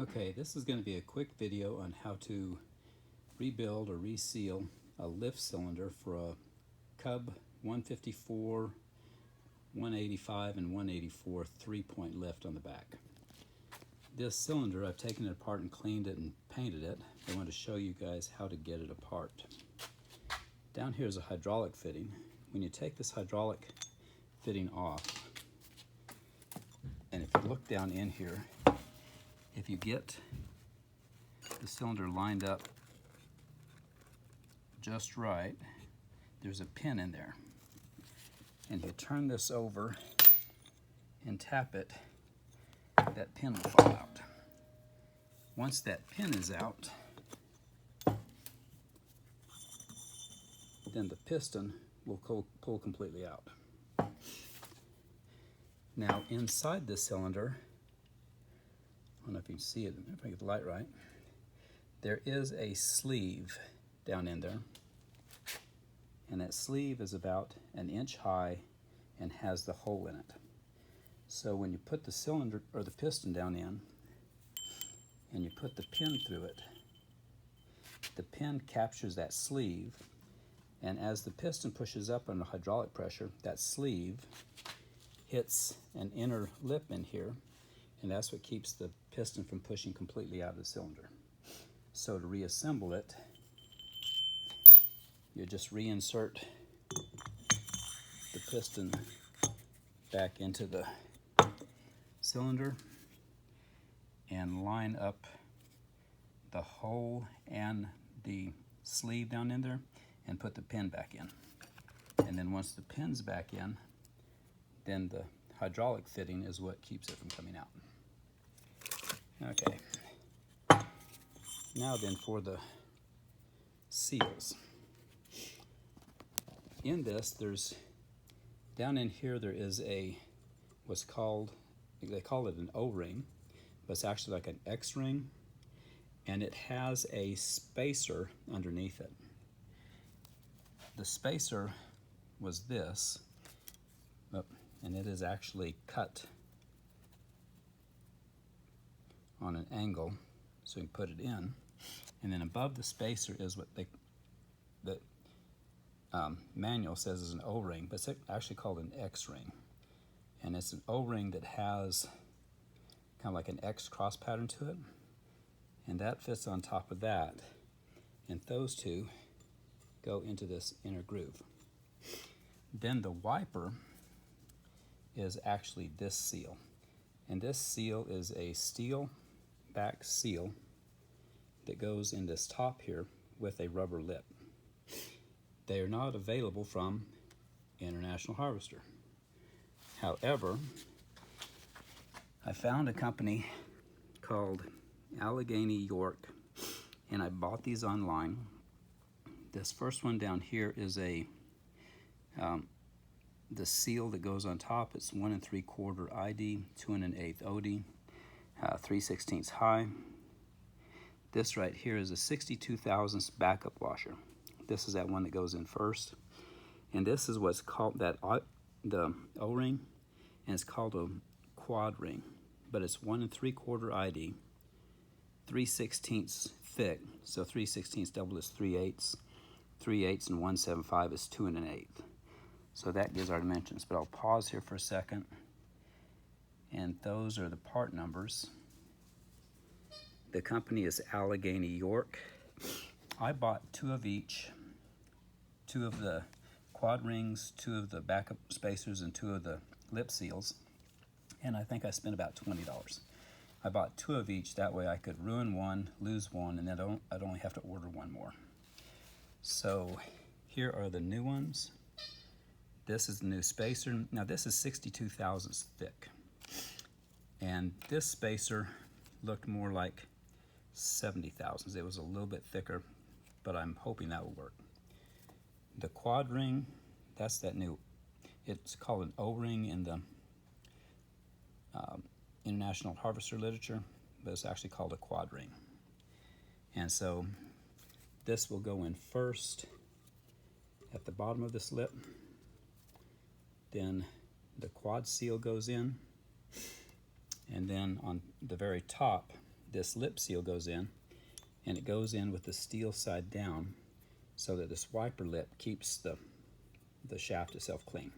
Okay, this is going to be a quick video on how to rebuild or reseal a lift cylinder for a Cub 154, 185, and 184 3-point lift on the back. This cylinder, I've taken it apart and cleaned it and painted it. I want to show you guys how to get it apart. Down here is a hydraulic fitting. When you take this hydraulic fitting off, and if you look down in here, if you get the cylinder lined up just right, there's a pin in there. And you turn this over and tap it, that pin will fall out. Once that pin is out, then the piston will pull completely out. Now inside this cylinder, I don't know if you can see it, if I get the light right, there is a sleeve down in there. And that sleeve is about 1 inch high and has the hole in it. So when you put the cylinder or the piston down in and you put the pin through it, the pin captures that sleeve, and as the piston pushes up under hydraulic pressure, that sleeve hits an inner lip in here, and that's what keeps the piston from pushing completely out of the cylinder. So to reassemble it, you just reinsert the piston back into the cylinder and line up the hole and the sleeve down in there and put the pin back in. And then once the pin's back in, then the hydraulic fitting is what keeps it from coming out. Okay, now then for the seals. In this, there's, down in here there is a, what's called, they call it an O-ring, but it's actually like an X-ring, and it has a spacer underneath it. The spacer was this, and it is actually cut on an angle, so you can put it in. And then above the spacer is what the manual says is an O-ring, but it's actually called an X-ring. And it's an O-ring that has kind of like an X cross pattern to it, and that fits on top of that, and those two go into this inner groove. Then the wiper is actually this seal, and this seal is a steel back seal that goes in this top here with a rubber lip. They are not available from International Harvester. However, I found a company called Allegheny York, and I bought these online. This first one down here is a the seal that goes on top. It's 1 3/4 ID, 2 1/8 OD, 3/16 high. This right here is a 62 thousandths backup washer. This is that one that goes in first, and this is what's called the O-ring, and it's called a quad ring, but it's 1 3/4 ID, 3/16 thick. So 3/16 double is 3/8, 3/8 and 1/75 is 2 1/8. So that gives our dimensions. But I'll pause here for a second, and those are the part numbers. The company is Allegheny York. I bought 2 of each, 2 of the quad rings, 2 of the backup spacers, and 2 of the lip seals, and I think I spent about $20. I bought 2 of each, that way I could ruin one, lose one, and then I'd only have to order one more. So here are the new ones. This is the new spacer. Now this is 62 thousandths thick, and this spacer looked more like 70 thousandths. It was a little bit thicker, but I'm hoping that will work. The quad ring, that's that new, it's called an O-ring in the International Harvester literature, but it's actually called a quad ring. And so this will go in first at the bottom of this lip, then the quad seal goes in, and then on the very top this lip seal goes in, and it goes in with the steel side down so that this wiper lip keeps the shaft itself clean.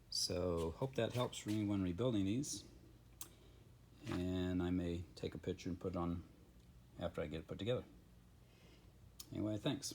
So hope that helps for anyone rebuilding these, and I may take a picture and put it on after I get it put together. Anyway, thanks.